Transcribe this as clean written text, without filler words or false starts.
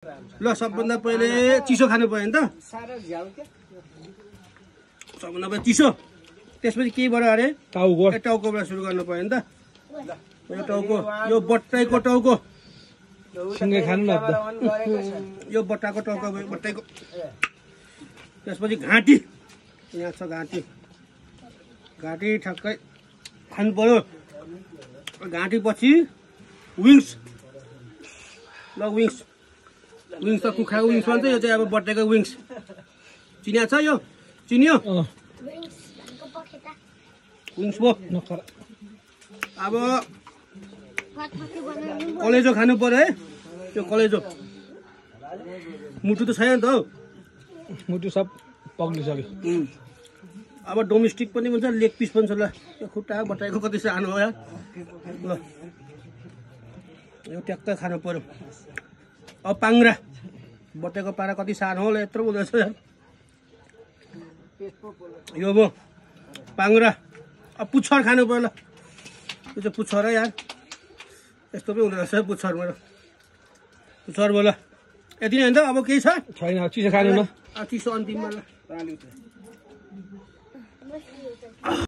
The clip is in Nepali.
ल सबभन्दा पहिले चिसो खानु पर्यो नि त सबभन्दा पहिले चिसो त्यसपछि केबाट अरे टाउकोबाट सुरु गर्नु पर्यो नि त यो टाउको यो बट्टाइको टाउको सँगै खानु न यो बट्टाको टाउको बट्टाइको त्यसपछि घाँटी यहाँ छ घाँटी घाँटी ठक्कै खानु पर्यो घाँटी पछि विङ्स ल विङ्स विङ्स त कुखुराको विङ्स भन्छ यो चाहिँ अब बट्टाको विङ्स चिनिया छ यो चिनियो विङ्स भयो अब कलेजो खानु पर्यो है त्यो कलेजो मुटु त छैन त हौ मुटु सब पग्लिसक्यो अब डोमेस्टिक पनि भन्छ लेग पिस पनि छ ल यो खुट्टा बट्टाको कति सानो हो यार ल यो ट्याक्क खानु पर्यो अब पाङ्रा बट्टाको पारा कति सानो होला यत्रो हुँदैछ यार यो भयो पाङ्रा अब पुच्छर खानु पर्यो ल यो चाहिँ पुच्छर है यार यस्तो पनि हुँदो रहेछ पुच्छर मेरो पुच्छर भयो ल यति नै होइन त अब केही छ छैन चिसो खानु न चिसो अन्तिममा ल